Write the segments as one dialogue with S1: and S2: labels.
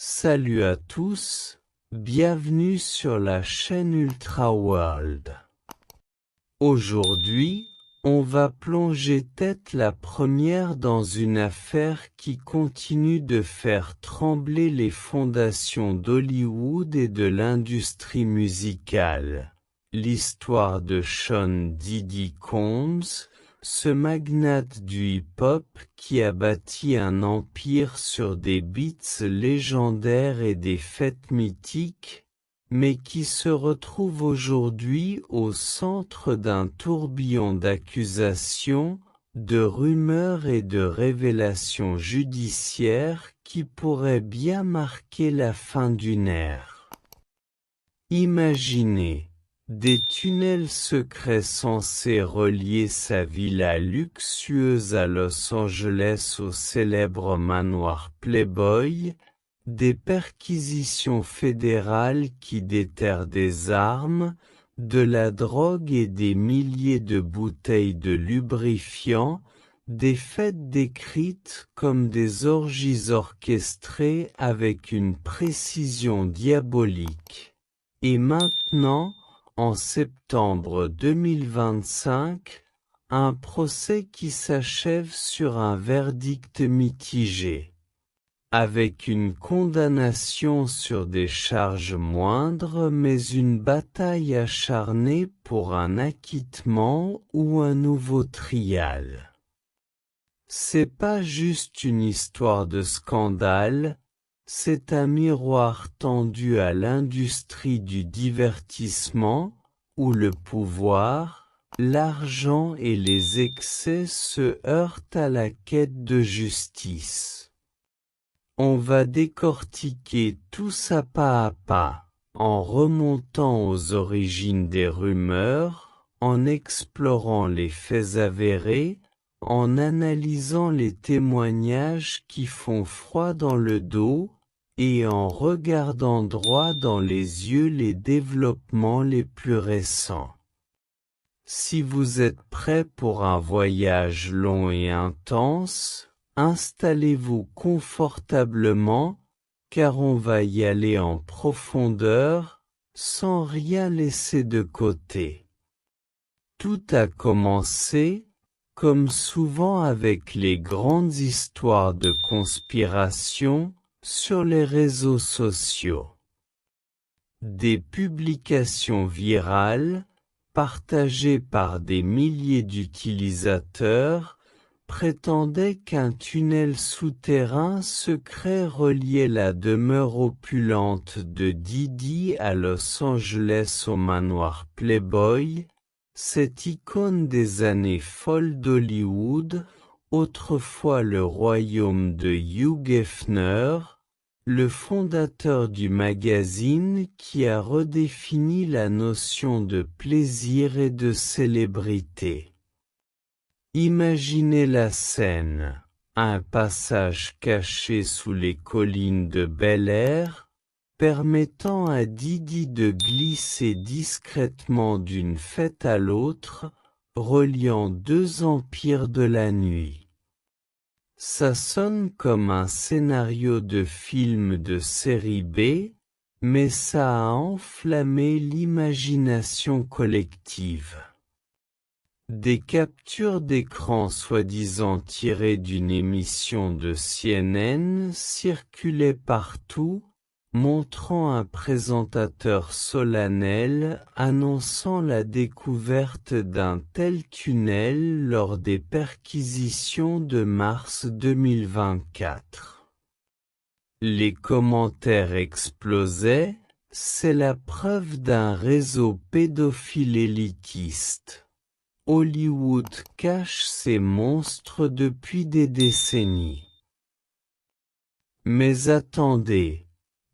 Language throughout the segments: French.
S1: Salut à tous, bienvenue sur la chaîne Ultra World. Aujourd'hui, on va plonger tête la première dans une affaire qui continue de faire trembler les fondations d'Hollywood et de l'industrie musicale. L'histoire de Sean Diddy Combs, ce magnate du hip-hop qui a bâti un empire sur des beats légendaires et des fêtes mythiques, mais qui se retrouve aujourd'hui au centre d'un tourbillon d'accusations, de rumeurs et de révélations judiciaires qui pourraient bien marquer la fin d'une ère. Imaginez des tunnels secrets censés relier sa villa luxueuse à Los Angeles au célèbre manoir Playboy, des perquisitions fédérales qui déterrent des armes, de la drogue et des milliers de bouteilles de lubrifiant, des fêtes décrites comme des orgies orchestrées avec une précision diabolique. Et maintenant, en septembre 2025, un procès qui s'achève sur un verdict mitigé. Avec une condamnation sur des charges moindres mais une bataille acharnée pour un acquittement ou un nouveau trial. C'est pas juste une histoire de scandale, c'est un miroir tendu à l'industrie du divertissement, où le pouvoir, l'argent et les excès se heurtent à la quête de justice. On va décortiquer tout ça pas à pas, en remontant aux origines des rumeurs, en explorant les faits avérés, en analysant les témoignages qui font froid dans le dos, et en regardant droit dans les yeux les développements les plus récents. Si vous êtes prêt pour un voyage long et intense, installez-vous confortablement, car on va y aller en profondeur, sans rien laisser de côté. Tout a commencé, comme souvent avec les grandes histoires de conspiration, sur les réseaux sociaux. Des publications virales, partagées par des milliers d'utilisateurs, prétendaient qu'un tunnel souterrain secret reliait la demeure opulente de Diddy à Los Angeles au manoir Playboy, cette icône des années folles d'Hollywood, autrefois le royaume de Hugh Hefner, le fondateur du magazine qui a redéfini la notion de plaisir et de célébrité. Imaginez la scène, un passage caché sous les collines de Bel-Air, permettant à Diddy de glisser discrètement d'une fête à l'autre, reliant deux empires de la nuit. Ça sonne comme un scénario de film de série B, mais ça a enflammé l'imagination collective. Des captures d'écran soi-disant tirées d'une émission de CNN circulaient partout, montrant un présentateur solennel annonçant la découverte d'un tel tunnel lors des perquisitions de mars 2024. Les commentaires explosaient, c'est la preuve d'un réseau pédophile élitiste. Hollywood cache ces monstres depuis des décennies. Mais attendez.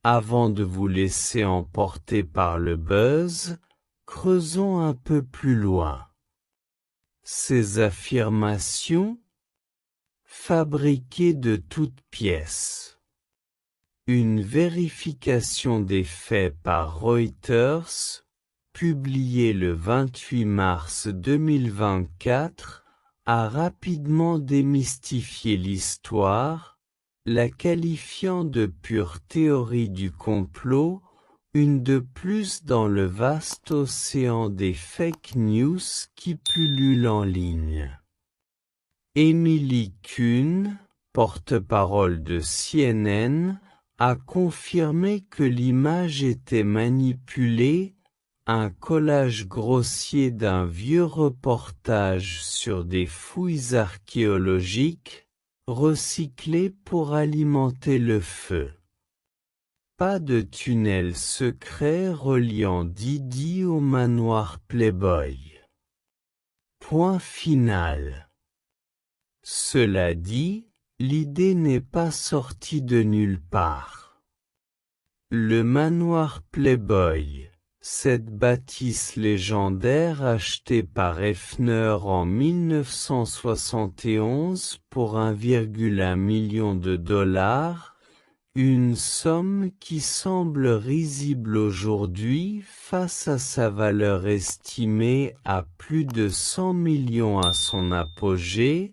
S1: Avant de vous laisser emporter par le buzz, creusons un peu plus loin. Ces affirmations, fabriquées de toutes pièces. Une vérification des faits par Reuters, publiée le 28 mars 2024, a rapidement démystifié l'histoire. la qualifiant de pure théorie du complot, une de plus dans le vaste océan des fake news qui pullulent en ligne. Emily Kuhn, porte-parole de CNN, a confirmé que l'image était manipulée, un collage grossier d'un vieux reportage sur des fouilles archéologiques, recyclé pour alimenter le feu. Pas de tunnel secret reliant Diddy au manoir Playboy. Point final. Cela dit, l'idée n'est pas sortie de nulle part. Le manoir Playboy, cette bâtisse légendaire achetée par Hefner en 1971 pour 1,1 million de dollars, une somme qui semble risible aujourd'hui face à sa valeur estimée à plus de 100 millions à son apogée,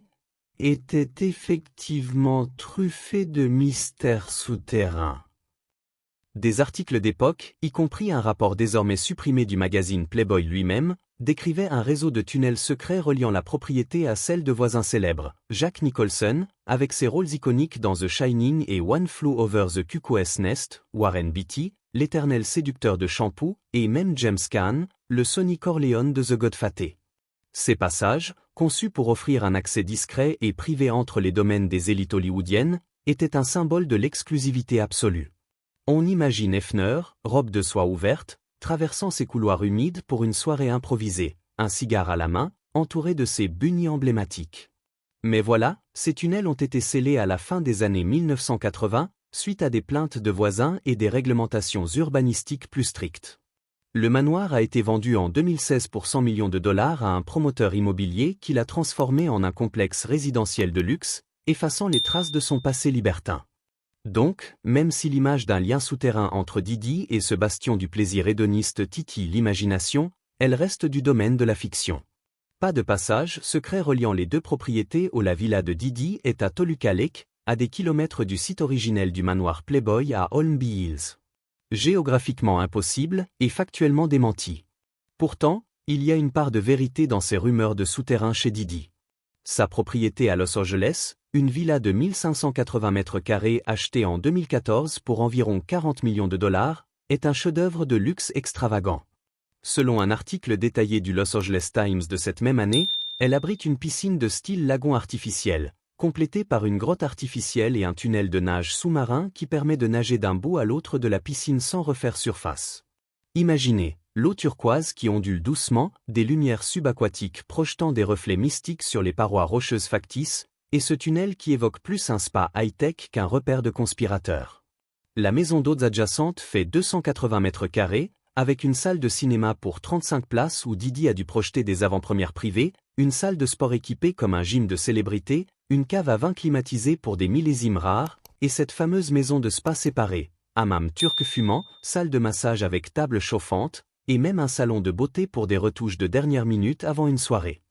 S1: était effectivement truffée de mystères souterrains. Des articles d'époque, y compris un rapport désormais supprimé du magazine Playboy lui-même, décrivaient un réseau de tunnels secrets reliant la propriété à celle de voisins célèbres. Jack Nicholson, avec ses rôles iconiques dans The Shining et One Flew Over the Cuckoo's Nest, Warren Beatty, l'éternel séducteur de Shampoo, et même James Caan, le Sonny Corleone de The Godfather. Ces passages, conçus pour offrir un accès discret et privé entre les domaines des élites hollywoodiennes, étaient un symbole de l'exclusivité absolue. On imagine Hefner, robe de soie ouverte, traversant ces couloirs humides pour une soirée improvisée, un cigare à la main, entouré de ses bunnies emblématiques. Mais voilà, ces tunnels ont été scellés à la fin des années 1980, suite à des plaintes de voisins et des réglementations urbanistiques plus strictes. Le manoir a été vendu en 2016 pour 100 millions de dollars à un promoteur immobilier qui l'a transformé en un complexe résidentiel de luxe, effaçant les traces de son passé libertin. Donc, même si l'image d'un lien souterrain entre Diddy et ce bastion du plaisir hédoniste titille l'imagination, elle reste du domaine de la fiction. Pas de passage secret reliant les deux propriétés où la villa de Diddy est à Toluca Lake, à des kilomètres du site originel du manoir Playboy à Holmby Hills. Géographiquement impossible et factuellement démenti. Pourtant, il y a une part de vérité dans ces rumeurs de souterrain chez Diddy. Sa propriété à Los Angeles, une villa de 1580 mètres carrés achetée en 2014 pour environ 40 millions de dollars, est un chef-d'œuvre de luxe extravagant. Selon un article détaillé du Los Angeles Times de cette même année, elle abrite une piscine de style lagon artificiel, complétée par une grotte artificielle et un tunnel de nage sous-marin qui permet de nager d'un bout à l'autre de la piscine sans refaire surface. Imaginez, l'eau turquoise qui ondule doucement, des lumières subaquatiques projetant des reflets mystiques sur les parois rocheuses factices, et ce tunnel qui évoque plus un spa high-tech qu'un repère de conspirateurs. La maison d'hôtes adjacente fait 280 mètres carrés, avec une salle de cinéma pour 35 places où Diddy a dû projeter des avant-premières privées, une salle de sport équipée comme un gym de célébrité, une cave à vin climatisée pour des millésimes rares, et cette fameuse maison de spa séparée, hammam turc fumant, salle de massage avec table chauffante, et même un salon de beauté pour des retouches de dernière minute avant une soirée.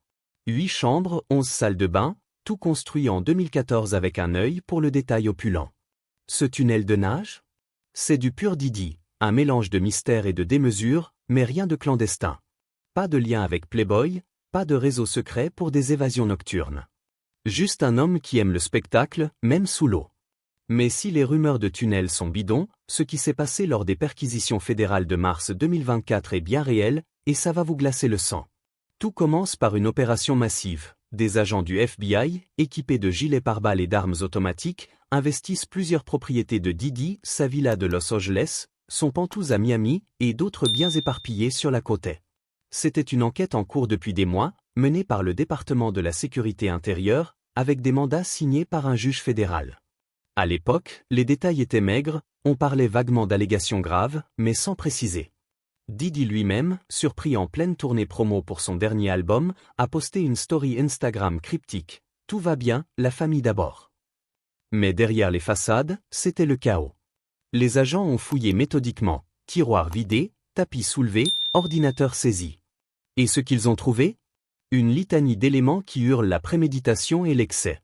S1: 8 chambres, 11 salles de bain, tout construit en 2014 avec un œil pour le détail opulent. Ce tunnel de nage? C'est du pur Diddy, un mélange de mystère et de démesure, mais rien de clandestin. Pas de lien avec Playboy, pas de réseau secret pour des évasions nocturnes. Juste un homme qui aime le spectacle, même sous l'eau. Mais si les rumeurs de tunnels sont bidons, ce qui s'est passé lors des perquisitions fédérales de mars 2024 est bien réel, et ça va vous glacer le sang. Tout commence par une opération massive. Des agents du FBI, équipés de gilets pare-balles et d'armes automatiques, investissent plusieurs propriétés de Diddy, sa villa de Los Angeles, son penthouse à Miami, et d'autres biens éparpillés sur la côte est. C'était une enquête en cours depuis des mois, menée par le département de la sécurité intérieure, avec des mandats signés par un juge fédéral. À l'époque, les détails étaient maigres, on parlait vaguement d'allégations graves, mais sans préciser. Diddy lui-même, surpris en pleine tournée promo pour son dernier album, a posté une story Instagram cryptique. Tout va bien, la famille d'abord. Mais derrière les façades, c'était le chaos. Les agents ont fouillé méthodiquement, tiroirs vidés, tapis soulevés, ordinateurs saisis. Et ce qu'ils ont trouvé? Une litanie d'éléments qui hurlent la préméditation et l'excès.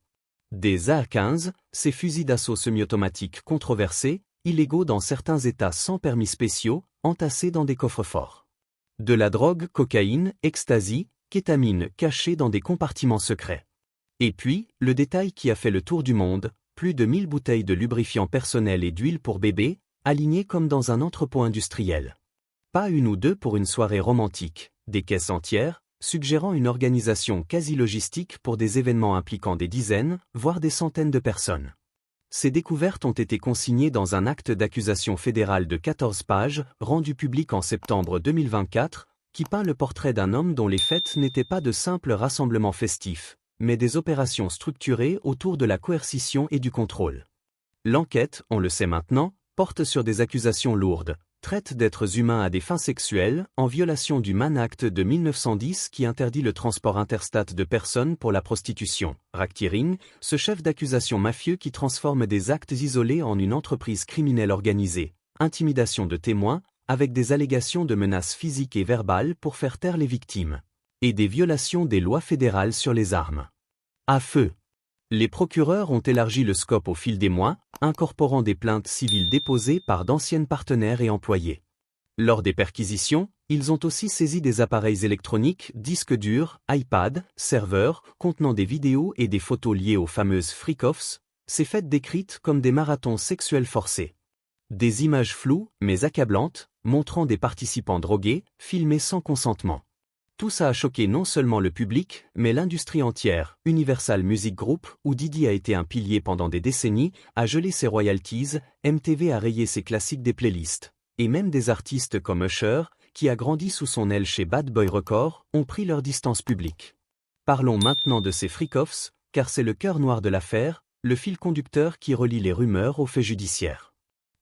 S2: Des AR-15, ces fusils d'assaut semi-automatiques controversés, illégaux dans certains États sans permis spéciaux, entassés dans des coffres-forts. De la drogue, cocaïne, ecstasy, kétamine cachée dans des compartiments secrets. Et puis, le détail qui a fait le tour du monde, plus de 1000 bouteilles de lubrifiant personnel et d'huile pour bébé, alignées comme dans un entrepôt industriel. Pas une ou deux pour une soirée romantique, des caisses entières, suggérant une organisation quasi-logistique pour des événements impliquant des dizaines, voire des centaines de personnes. Ces découvertes ont été consignées dans un acte d'accusation fédéral de 14 pages, rendu public en septembre 2024, qui peint le portrait d'un homme dont les fêtes n'étaient pas de simples rassemblements festifs, mais des opérations structurées autour de la coercition et du contrôle. L'enquête, on le sait maintenant, porte sur des accusations lourdes, traite d'êtres humains à des fins sexuelles, en violation du Mann Act de 1910 qui interdit le transport interstate de personnes pour la prostitution. Racketeering, ce chef d'accusation mafieux qui transforme des actes isolés en une entreprise criminelle organisée. Intimidation de témoins, avec des allégations de menaces physiques et verbales pour faire taire les victimes. Et des violations des lois fédérales sur les armes. À feu. Les procureurs ont élargi le scope au fil des mois, incorporant des plaintes civiles déposées par d'anciennes partenaires et employés. Lors des perquisitions, ils ont aussi saisi des appareils électroniques, disques durs, iPads, serveurs, contenant des vidéos et des photos liées aux fameuses freak-offs, ces fêtes décrites comme des marathons sexuels forcés. Des images floues, mais accablantes, montrant des participants drogués, filmés sans consentement. Tout ça a choqué non seulement le public, mais l'industrie entière. Universal Music Group, où Diddy a été un pilier pendant des décennies, a gelé ses royalties, MTV a rayé ses classiques des playlists. Et même des artistes comme Usher, qui a grandi sous son aile chez Bad Boy Records, ont pris leur distance publique. Parlons maintenant de ces freak-offs, car c'est le cœur noir de l'affaire, le fil conducteur qui relie les rumeurs aux faits judiciaires.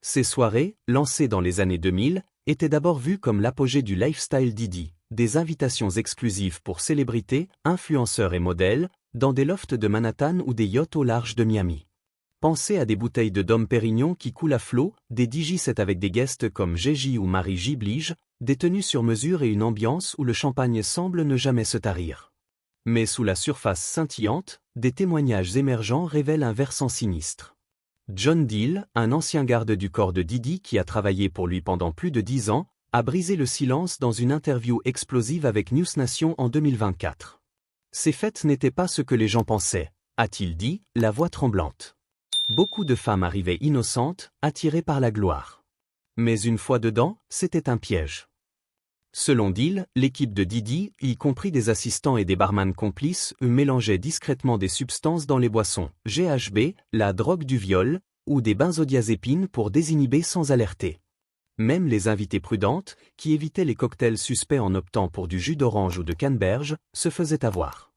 S2: Ces soirées, lancées dans les années 2000, étaient d'abord vues comme l'apogée du lifestyle Diddy. Des invitations exclusives pour célébrités, influenceurs et modèles, dans des lofts de Manhattan ou des yachts au large de Miami. Pensez à des bouteilles de Dom Pérignon qui coulent à flot, des DJ-sets avec des guests comme Gigi ou Marie J. Blige, des tenues sur mesure et une ambiance où le champagne semble ne jamais se tarir. Mais sous la surface scintillante, des témoignages émergents révèlent un versant sinistre. John Deal, un ancien garde du corps de Diddy qui a travaillé pour lui pendant plus de 10 ans, a brisé le silence dans une interview explosive avec News Nation en 2024. Ces fêtes n'étaient pas ce que les gens pensaient, a-t-il dit, la voix tremblante. Beaucoup de femmes arrivaient innocentes, attirées par la gloire. Mais une fois dedans, c'était un piège. Selon Deal, l'équipe de Diddy, y compris des assistants et des barman complices, mélangeaient discrètement des substances dans les boissons, GHB, la drogue du viol, ou des benzodiazépines pour désinhiber sans alerter. Même les invitées prudentes, qui évitaient les cocktails suspects en optant pour du jus d'orange ou de canneberge, se faisaient avoir.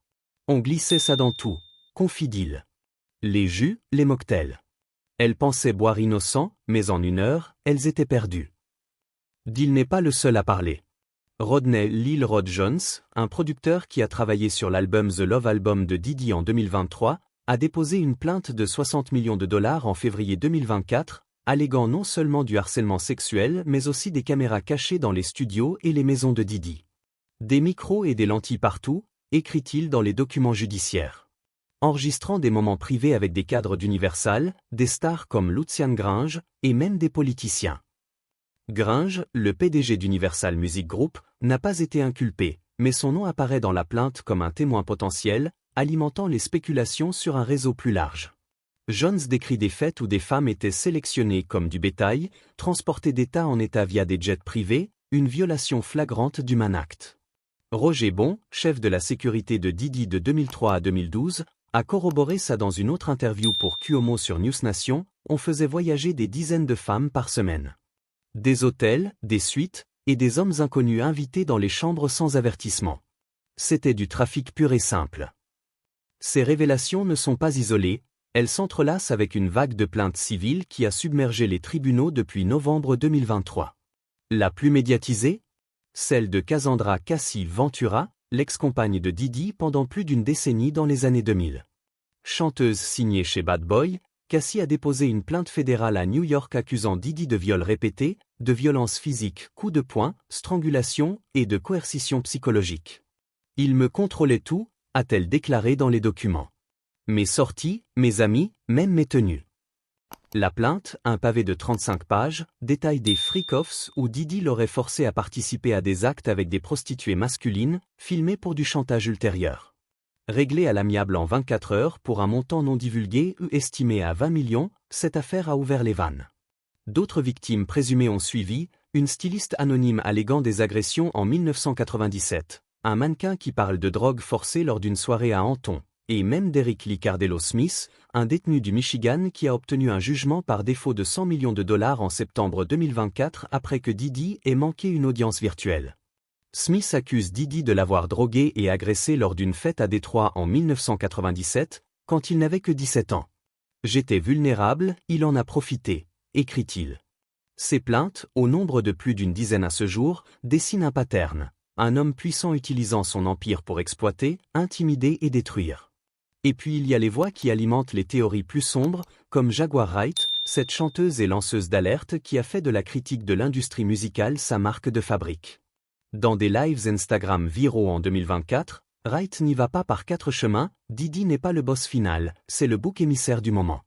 S2: On glissait ça dans tout, confie Deal. Les jus, les mocktails. Elles pensaient boire innocent, mais en 1 heure, elles étaient perdues. Deal n'est pas le seul à parler. Rodney Lil Rod Jones, un producteur qui a travaillé sur l'album The Love Album de Diddy en 2023, a déposé une plainte de 60 millions de dollars en février 2024, alléguant non seulement du harcèlement sexuel mais aussi des caméras cachées dans les studios et les maisons de Diddy. Des micros et des lentilles partout, écrit-il dans les documents judiciaires. Enregistrant des moments privés avec des cadres d'Universal, des stars comme Lucian Grange, et même des politiciens. Grange, le PDG d'Universal Music Group, n'a pas été inculpé, mais son nom apparaît dans la plainte comme un témoin potentiel, alimentant les spéculations sur un réseau plus large. Jones décrit des fêtes où des femmes étaient sélectionnées comme du bétail, transportées d'État en État via des jets privés, une violation flagrante du Mann Act. Roger Bon, chef de la sécurité de Diddy de 2003 à 2012, a corroboré ça dans une autre interview pour Cuomo sur News Nation, on faisait voyager des dizaines de femmes par semaine. Des hôtels, des suites, et des hommes inconnus invités dans les chambres sans avertissement. C'était du trafic pur et simple. Ces révélations ne sont pas isolées, elles s'entrelacent avec une vague de plaintes civiles qui a submergé les tribunaux depuis novembre 2023. La plus médiatisée? Celle de Cassandra Cassie Ventura, l'ex-compagne de Diddy pendant plus d'une décennie dans les années 2000. Chanteuse signée chez Bad Boy, Cassie a déposé une plainte fédérale à New York accusant Diddy de viols répétés, de violences physiques, coups de poing, strangulation et de coercition psychologique. Il me contrôlait tout, a-t-elle déclaré dans les documents. Mes sorties, mes amis, même mes tenues. La plainte, un pavé de 35 pages, détaille des freak-offs où Didi l'aurait forcé à participer à des actes avec des prostituées masculines, filmés pour du chantage ultérieur. Réglée à l'amiable en 24 heures pour un montant non divulgué ou estimé à 20 millions, cette affaire a ouvert les vannes. D'autres victimes présumées ont suivi, une styliste anonyme alléguant des agressions en 1997, un mannequin qui parle de drogue forcée lors d'une soirée à Anton, et même Derek Lee Cardello Smith, un détenu du Michigan qui a obtenu un jugement par défaut de 100 millions de dollars en septembre 2024 après que Didi ait manqué une audience virtuelle. Smith accuse Didi de l'avoir drogué et agressé lors d'une fête à Détroit en 1997, quand il n'avait que 17 ans. « J'étais vulnérable, il en a profité », écrit-il. Ces plaintes, au nombre de plus d'une dizaine à ce jour, dessinent un pattern. Un homme puissant utilisant son empire pour exploiter, intimider et détruire. Et puis il y a les voix qui alimentent les théories plus sombres, comme Jaguar Wright, cette chanteuse et lanceuse d'alerte qui a fait de la critique de l'industrie musicale sa marque de fabrique. Dans des lives Instagram viraux en 2024, Wright n'y va pas par 4 chemins, Didi n'est pas le boss final, c'est le bouc émissaire du moment.